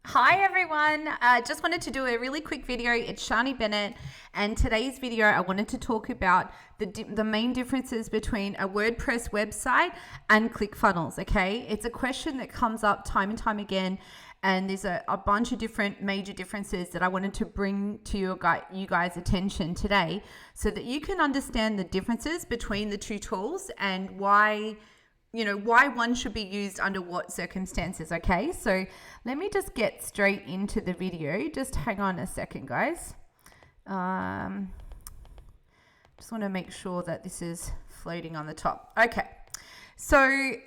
Hi everyone, just wanted to do a really quick video. It's Sharnee Bennett, and today's video I wanted to talk about the main differences between a WordPress website and ClickFunnels. Okay, it's a question that comes up time and time again, and there's a bunch of different major differences that I wanted to bring to you guys' attention today so that you can understand the differences between the two tools and why one should be used under what circumstances. Okay, so let me just get straight into the video. Just hang on a second, guys. Just want to make sure that this is floating on the top. Okay, so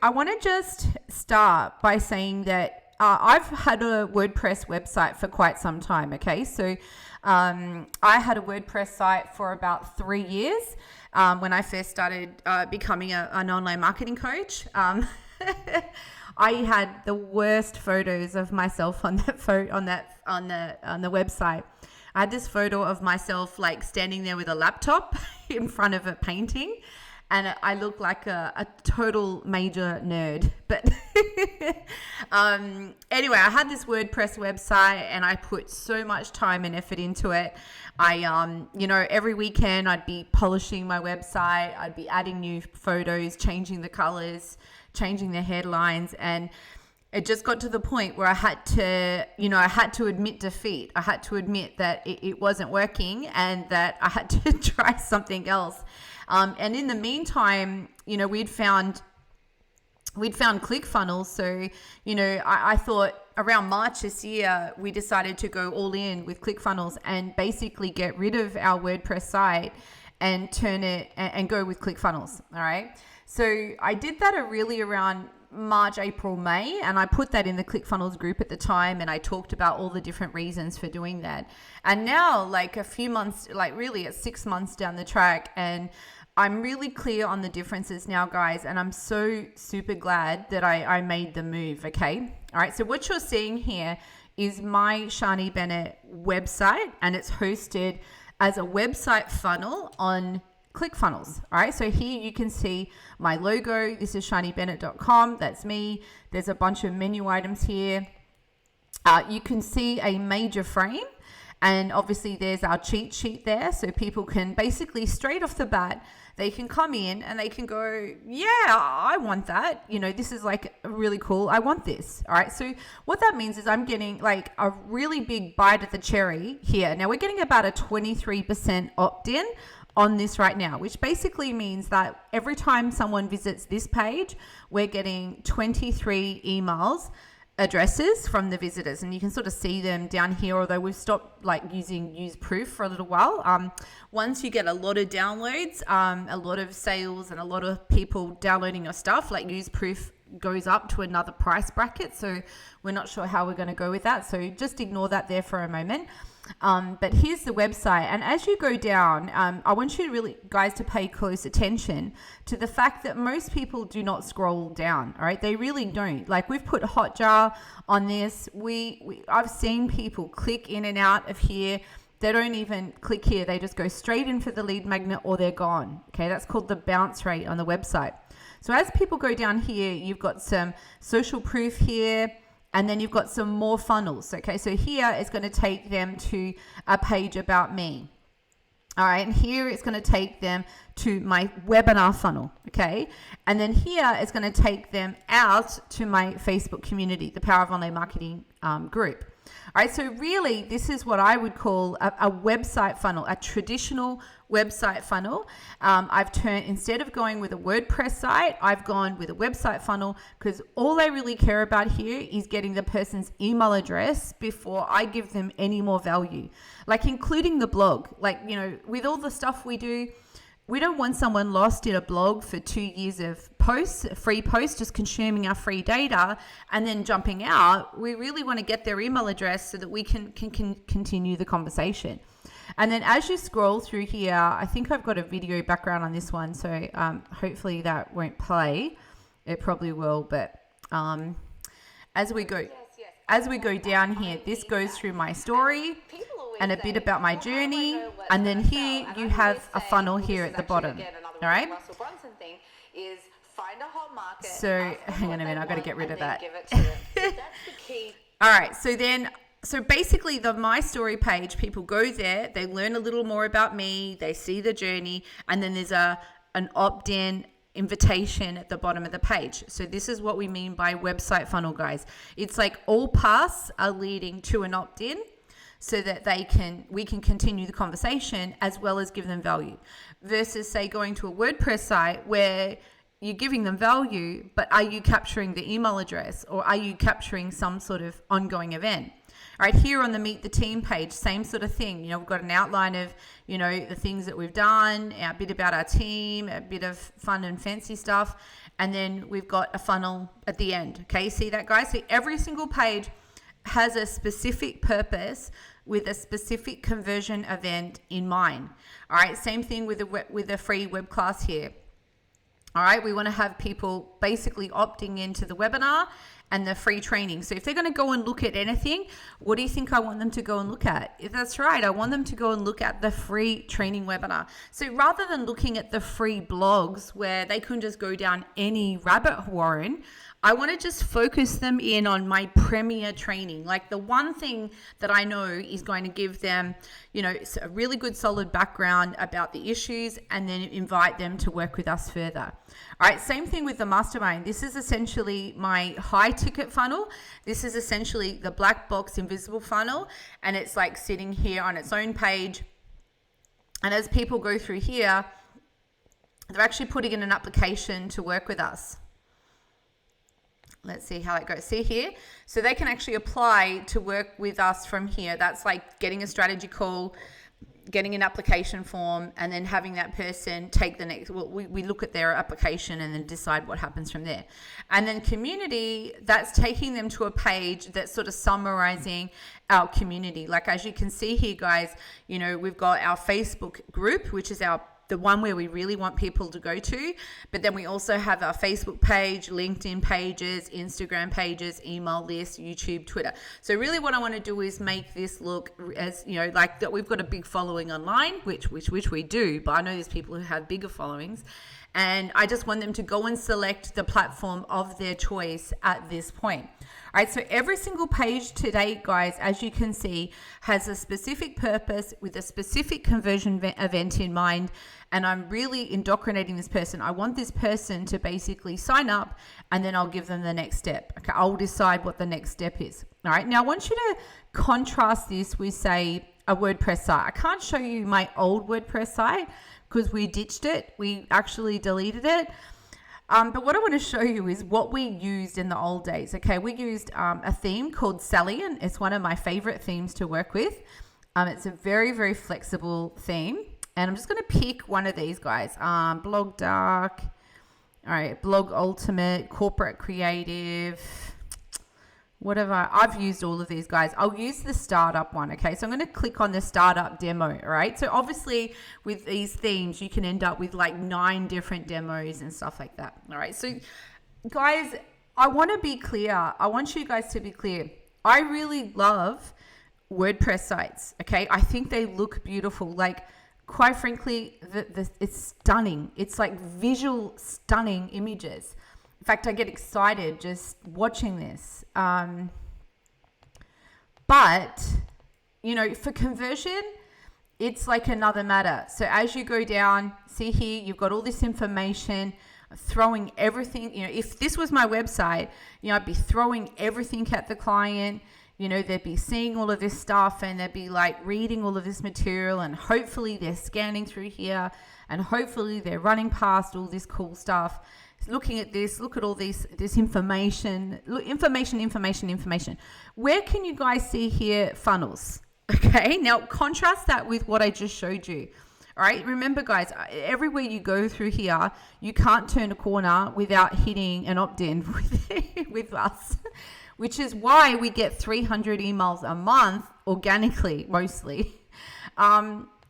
I want to just start by saying that I've had a WordPress website for quite some time. Okay, so I had a WordPress site for about 3 years when I first started becoming an online marketing coach. I had the worst photos of myself on the website. I had this photo of myself like standing there with a laptop in front of a painting, and I look like a total major nerd. But anyway, I had this WordPress website and I put so much time and effort into it. I, every weekend I'd be polishing my website. I'd be adding new photos, changing the colors, changing the headlines. And it just got to the point where I had to admit defeat. I had to admit that it wasn't working and that I had to try something else. And in the meantime, we'd found ClickFunnels. So, I thought around March this year, we decided to go all in with ClickFunnels and basically get rid of our WordPress site and turn it and go with ClickFunnels. All right. So I did that really around March, April, May, and I put that in the ClickFunnels group at the time, and I talked about all the different reasons for doing that. And now, like a few months, like really it's 6 months down the track, and I'm really clear on the differences now, guys, and I'm so super glad that I made the move. Okay. All right. So what you're seeing here is my Sharnee Bennett website, and it's hosted as a website funnel on ClickFunnels. All right, so here you can see my logo. This is SharneeBennett.com. That's me. There's a bunch of menu items here. You can see a major frame, and obviously there's our cheat sheet there, so people can basically straight off the bat, they can come in and they can go, yeah, I want that. This is like really cool. I want this. All right, so what that means is I'm getting like a really big bite at the cherry here. Now we're getting about a 23% opt-in on this right now, which basically means that every time someone visits this page, we're getting 23 emails addresses from the visitors, and you can sort of see them down here, although we've stopped like using use proof for a little while. Once you get a lot of downloads, a lot of sales, and a lot of people downloading your stuff, like use proof goes up to another price bracket, so we're not sure how we're going to go with that, so just ignore that there for a moment. But here's the website, and as you go down, I want you to guys to pay close attention to the fact that most people do not scroll down. All right, they really don't. Like we've put Hotjar on this. I've seen people click in and out of here. They don't even click here. They just go straight in for the lead magnet, or they're gone. Okay, that's called the bounce rate on the website. So as people go down here, you've got some social proof here. And then you've got some more funnels. Okay, so here it's going to take them to a page about me. All right, and here it's going to take them to my webinar funnel. Okay, and then here it's going to take them out to my Facebook community, the Power of Online Marketing group. All right, so really this is what I would call a website funnel, a traditional website funnel. I've turned, instead of going with a WordPress site, I've gone with a website funnel because all I really care about here is getting the person's email address before I give them any more value, like including the blog. Like, with all the stuff we do, we don't want someone lost in a blog for 2 years of posts, free posts, just consuming our free data and then jumping out. We really want to get their email address so that we can continue the conversation. And then as you scroll through here, I think I've got a video background on this one, so hopefully that won't play. It probably will, but as we go down here, this goes through my story and a bit about my journey, and then here you have a funnel here at the bottom. All right, so hang on a minute, I've got to get rid of that. All right. So basically the My Story page, people go there, they learn a little more about me, they see the journey, and then there's an opt-in invitation at the bottom of the page. So this is what we mean by website funnel, guys. It's like all paths are leading to an opt-in so that we can continue the conversation as well as give them value, versus say going to a WordPress site where you're giving them value, but are you capturing the email address or are you capturing some sort of ongoing event? All right, here on the Meet the Team page, same sort of thing. You know, we've got an outline of, you know, the things that we've done, a bit about our team, a bit of fun and fancy stuff, and then we've got a funnel at the end. Okay, see that, guys? See, every single page has a specific purpose with a specific conversion event in mind. All right, same thing with a free web class here. All right, we want to have people basically opting into the webinar and the free training. So if they're going to go and look at anything, what do you think I want them to go and look at? If that's right, I want them to go and look at the free training webinar. So rather than looking at the free blogs where they can just go down any rabbit warren, I want to just focus them in on my premier training, like the one thing that I know is going to give them, you know, a really good solid background about the issues, and then invite them to work with us further. All right, same thing with the mastermind. This is essentially my high ticket funnel. This is essentially the black box invisible funnel, and it's like sitting here on its own page. And as people go through here, they're actually putting in an application to work with us. Let's see how it goes. See here? So they can actually apply to work with us from here. That's like getting a strategy call, getting an application form, and then having that person take the next, well, we look at their application and then decide what happens from there. And then community, that's taking them to a page that's sort of summarizing our community. Like as you can see here, guys, you know, we've got our Facebook group, which is the one where we really want people to go to, but then we also have our Facebook page, LinkedIn pages, Instagram pages, email list, YouTube, Twitter. So really what I want to do is make this look as, you know, like that we've got a big following online, which we do, but I know there's people who have bigger followings, and I just want them to go and select the platform of their choice at this point. All right, so every single page today, guys, as you can see, has a specific purpose with a specific conversion event in mind, and I'm really indoctrinating this person. I want this person to basically sign up, and then I'll give them the next step. Okay, I'll decide what the next step is. All right, now I want you to contrast this with, say, a WordPress site. I can't show you my old WordPress site because we ditched it. We actually deleted it. But what I want to show you is what we used in the old days. Okay, we used a theme called Sally, and it's one of my favorite themes to work with. It's a very, very flexible theme. And I'm just going to pick one of these guys. Blog Dark, all right, Blog Ultimate, Corporate Creative, whatever. I've used all of these guys. I'll use the startup one. Okay, so I'm going to click on the startup demo. All right, so obviously with these themes you can end up with like 9 different demos and stuff like that. All right, so guys, I want to be clear. I want you guys to be clear. I really love WordPress sites. Okay, I think they look beautiful. Like, quite frankly, it's stunning. It's like visual stunning images. In fact, I get excited just watching this. But, you know, for conversion, it's like another matter. So as you go down, see here, you've got all this information, throwing everything. You know, if this was my website, you know, I'd be throwing everything at the client. You know, they'd be seeing all of this stuff, and they'd be like reading all of this material, and hopefully they're scanning through here, and hopefully they're running past all this cool stuff, looking at this, look at all this information, information. Where can you guys see here funnels? Okay, now contrast that with what I just showed you. All right, remember guys, everywhere you go through here, you can't turn a corner without hitting an opt-in with us. Which is why we get 300 emails a month organically, mostly.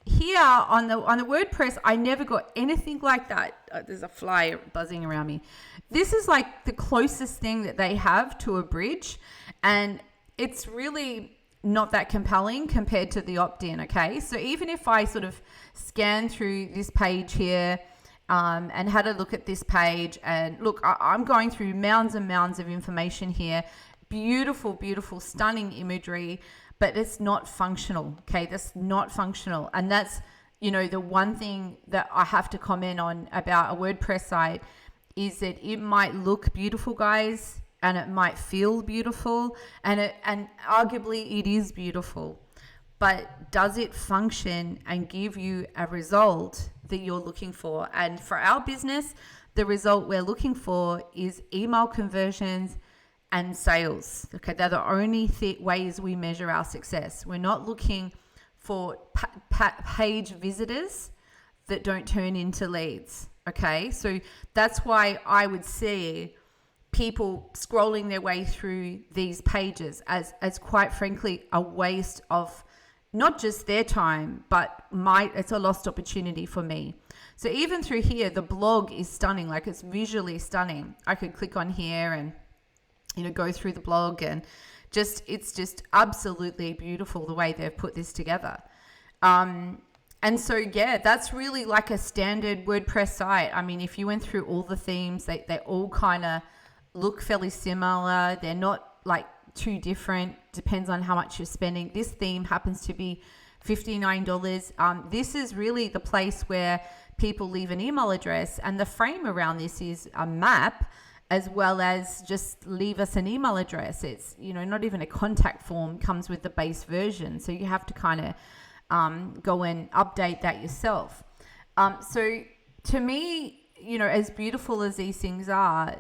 Here on the WordPress, I never got anything like that. There's a fly buzzing around me. This is like the closest thing that they have to a bridge, and it's really not that compelling compared to the opt-in. Okay, so even if I sort of scan through this page here, and had a look at this page, and look, I'm going through mounds and mounds of information here. beautiful, beautiful, stunning imagery, but it's not functional. Okay, that's not functional. And that's, you know, the one thing that I have to comment on about a WordPress site is that it might look beautiful, guys, and it might feel beautiful, and arguably it is beautiful. But does it function and give you a result that you're looking for? And for our business, the result we're looking for is email conversions and sales. Okay, they're the only ways we measure our success. We're not looking for page visitors that don't turn into leads. Okay, so that's why I would see people scrolling their way through these pages as quite frankly a waste of not just their time, but it's a lost opportunity for me. So even through here, the blog is stunning, like it's visually stunning. I could click on here and, you know, go through the blog, and it's just absolutely beautiful the way they've put this together. And so, yeah, that's really like a standard WordPress site. I mean, if you went through all the themes, they all kind of look fairly similar. They're not like too different. Depends on how much you're spending. This theme happens to be $59. This is really the place where people leave an email address, and the frame around this is a map, as well as just leave us an email address. It's, you know, not even a contact form comes with the base version. So you have to kind of go and update that yourself. So to me, you know, as beautiful as these things are,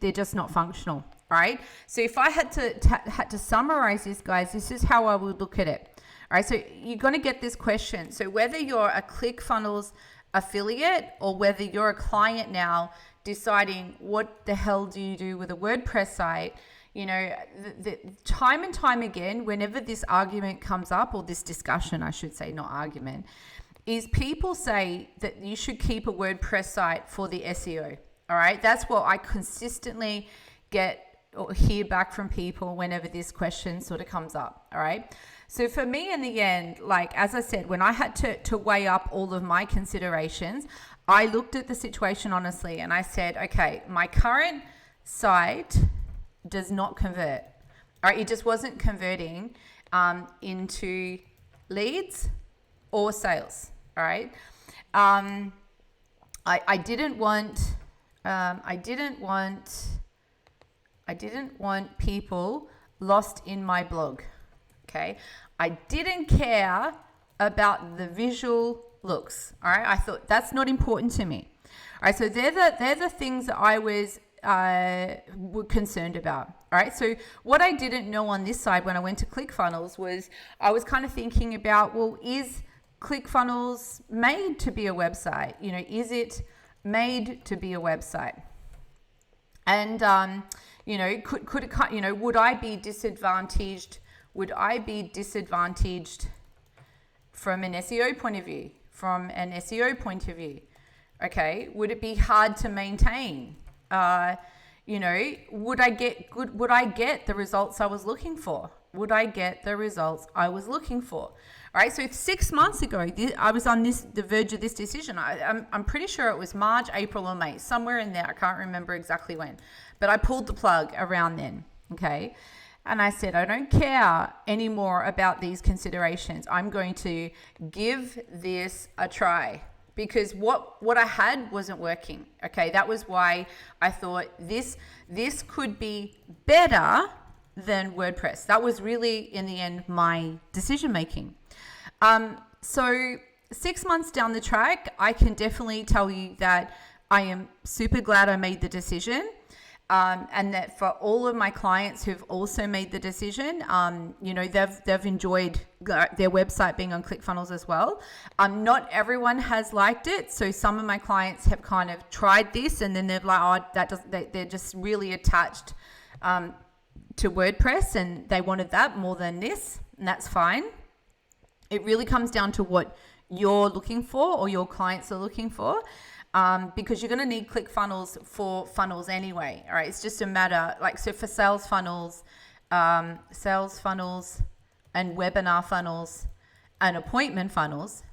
they're just not functional, right? So if I had to summarize this, guys, this is how I would look at it. All right, so you're going to get this question. So whether you're a ClickFunnels affiliate or whether you're a client now deciding what the hell do you do with a WordPress site, you know, the time and time again, whenever this argument comes up, or this discussion, I should say, not argument, is people say that you should keep a WordPress site for the SEO. All right, that's what I consistently get or hear back from people whenever this question sort of comes up. All right, so for me in the end, like as I said, when I had to weigh up all of my considerations, I looked at the situation honestly and I said, okay, my current site does not convert. All right, it just wasn't converting into leads or sales. All right, I didn't want people lost in my blog. Okay, I didn't care about the visual looks. All right, I thought that's not important to me. All right, so they're the things that I was concerned about. All right, so what I didn't know on this side when I went to ClickFunnels was I was kind of thinking about, well, is ClickFunnels made to be a website? You know, is it made to be a website? And you know, could it, you know, would I be disadvantaged? Would I be disadvantaged from an SEO point of view? From an SEO point of view, okay, would it be hard to maintain? You know, would I get the results I was looking for? Would I get the results I was looking for? All right, so 6 months ago, I was on the verge of this decision. I'm pretty sure it was March, April, or May, somewhere in there. I can't remember exactly when, but I pulled the plug around then, okay? And I said, I don't care anymore about these considerations. I'm going to give this a try, because what I had wasn't working. Okay, that was why I thought this could be better than WordPress. That was really, in the end, my decision making. So 6 months down the track, I can definitely tell you that I am super glad I made the decision. And that for all of my clients who've also made the decision, you know, they've enjoyed their website being on ClickFunnels as well. Not everyone has liked it. So some of my clients have kind of tried this and then they're like, they're just really attached to WordPress and they wanted that more than this, and that's fine. It really comes down to what you're looking for or your clients are looking for. Because you're going to need ClickFunnels for funnels anyway. All right, it's just a matter, like, so for sales funnels and webinar funnels and appointment funnels,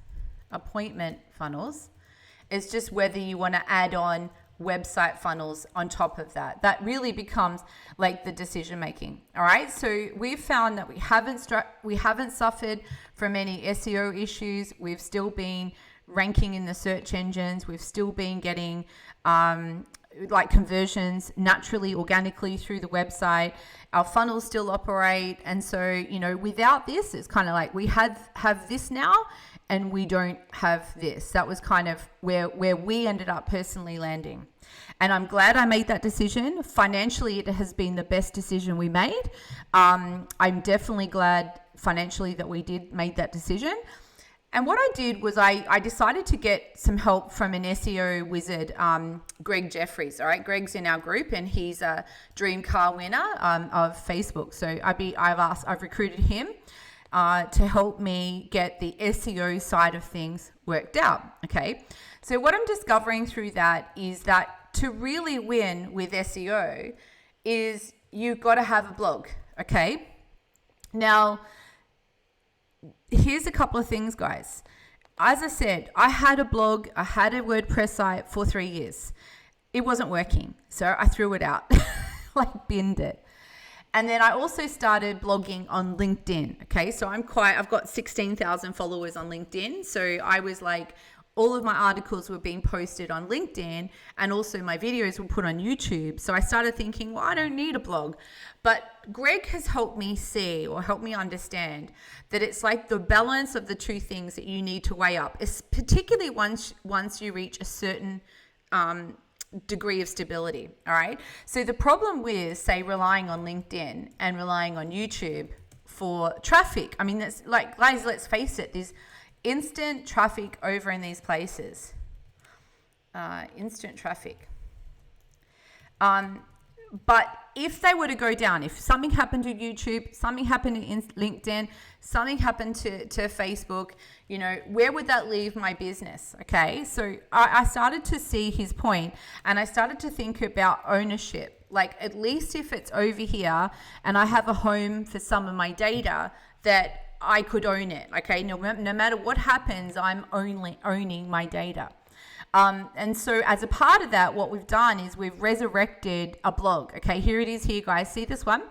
it's just whether you want to add on website funnels on top of that. That really becomes like the decision making. All right. So we've found that we haven't suffered from any SEO issues. We've still been ranking in the search engines. We've still been getting like conversions naturally, organically through the website. Our funnels still operate. And so, you know, without this, it's kind of like we have this now and we don't have this. That was kind of where we ended up personally landing. And I'm glad I made that decision. Financially, it has been the best decision we made. I'm definitely glad financially that we did make that decision. And what I did was I decided to get some help from an SEO wizard, Greg Jeffries. All right, Greg's in our group, and he's a dream car winner of Facebook. So I've recruited him to help me get the SEO side of things worked out. Okay, so what I'm discovering through that is that to really win with SEO is you've got to have a blog. Okay, now here's a couple of things, guys. As I said, I had a blog, I had a WordPress site for 3 years. It wasn't working, so I threw it out, like binned it. And then I also started blogging on LinkedIn. Okay, so I've got 16,000 followers on LinkedIn. So I was like, all of my articles were being posted on LinkedIn, and also my videos were put on YouTube. So I started thinking, well, I don't need a blog. But Greg has helped me see, or helped me understand, that it's like the balance of the two things that you need to weigh up, particularly once you reach a certain degree of stability. All right. So the problem with, say, relying on LinkedIn and relying on YouTube for traffic, I mean, that's like, guys, let's face it, there's instant traffic over in these places. Instant traffic. But if they were to go down, if something happened to YouTube, something happened to LinkedIn, something happened to Facebook, you know, where would that leave my business? Okay, so I started to see his point, and I started to think about ownership. Like, at least if it's over here and I have a home for some of my data, that I could own it. Okay, no matter what happens, I'm only owning my data. And so as a part of that, what we've done is we've resurrected a blog. Okay, here it is here, guys. See this one?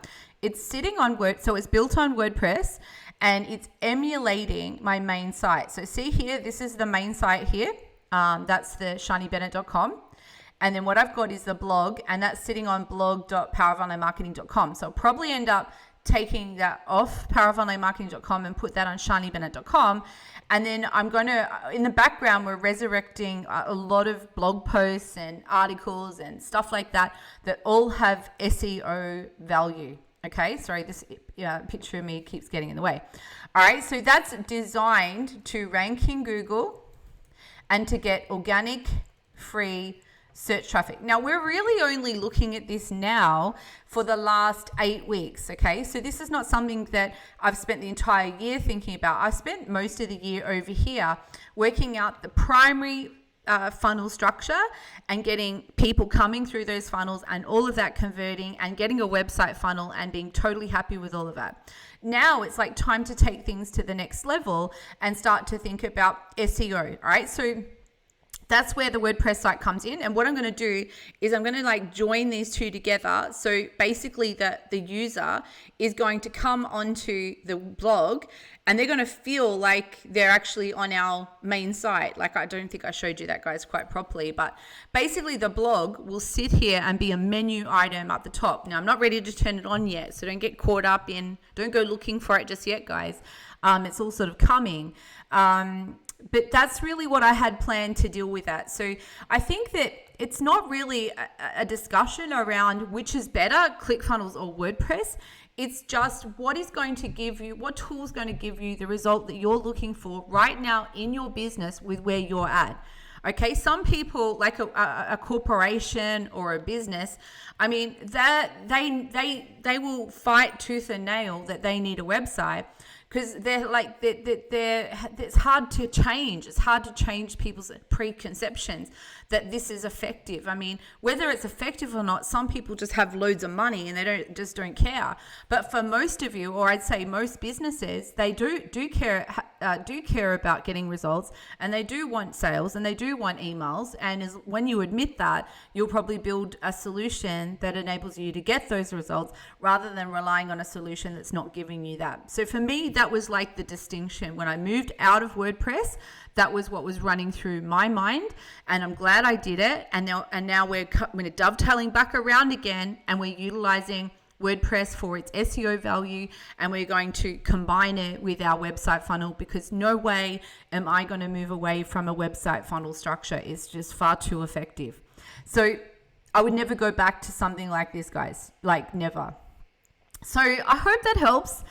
It's sitting on so it's built on WordPress, and it's emulating my main site. So see here, this is the main site here. That's the SharneeBennett.com. And then what I've got is the blog, and that's sitting on blog.powerofonlinemarketing.com. So I'll probably end up taking that off powerofonlinemarketing.com and put that on SharneeBennett.com. And then I'm going to, in the background, we're resurrecting a lot of blog posts and articles and stuff like that all have SEO value. Okay, sorry, this picture of me keeps getting in the way. All right, so that's designed to rank in Google and to get organic, free search traffic. Now, we're really only looking at this now for the last 8 weeks, okay? So this is not something that I've spent the entire year thinking about. I've spent most of the year over here working out the primary funnel structure and getting people coming through those funnels and all of that converting and getting a website funnel and being totally happy with all of that. Now it's like time to take things to the next level and start to think about SEO, all right? So that's where the WordPress site comes in. And what I'm going to do is I'm going to like join these two together. So basically the user is going to come onto the blog and they're going to feel like they're actually on our main site. Like, I don't think I showed you that, guys, quite properly, but basically the blog will sit here and be a menu item up the top. Now, I'm not ready to turn it on yet, so don't get caught up don't go looking for it just yet, guys. It's all sort of coming. But that's really what I had planned to deal with that. So I think that it's not really a discussion around which is better, ClickFunnels or WordPress. It's just what tool is going to give you the result that you're looking for right now in your business with where you're at. Okay, some people, like a corporation or a business, I mean, that they will fight tooth and nail that they need a website, because it's hard to change. It's hard to change people's preconceptions that this is effective. I mean, whether it's effective or not, some people just have loads of money and they don't care. But for most of you, or I'd say most businesses, they do care about getting results, and they do want sales, and they do want emails. And when you admit that, you'll probably build a solution that enables you to get those results, rather than relying on a solution that's not giving you that. So for me, that was like the distinction. When I moved out of WordPress, that was what was running through my mind, and I'm glad I did it. And now we're dovetailing back around again, and we're utilizing WordPress for its SEO value, and we're going to combine it with our website funnel, because no way am I going to move away from a website funnel structure. It's just far too effective. So I would never go back to something like this, guys, like never. So I hope that helps.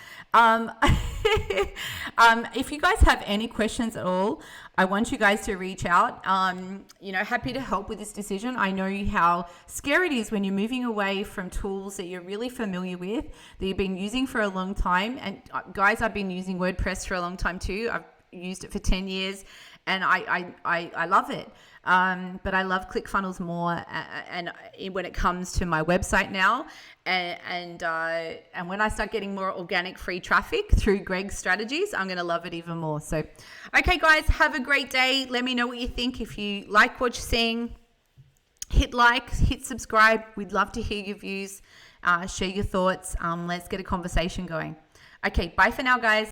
If you guys have any questions at all, I want you guys to reach out. Happy to help with this decision. I know how scary it is when you're moving away from tools that you're really familiar with, that you've been using for a long time. And guys, I've been using WordPress for a long time too. I've used it for 10 years and I love it. But I love ClickFunnels more, and when it comes to my website now, and when I start getting more organic free traffic through Greg's strategies, I'm going to love it even more. So, okay, guys, have a great day. Let me know what you think. If you like what you're seeing, hit like, hit subscribe. We'd love to hear your views. Share your thoughts. Let's get a conversation going. Okay, bye for now, guys.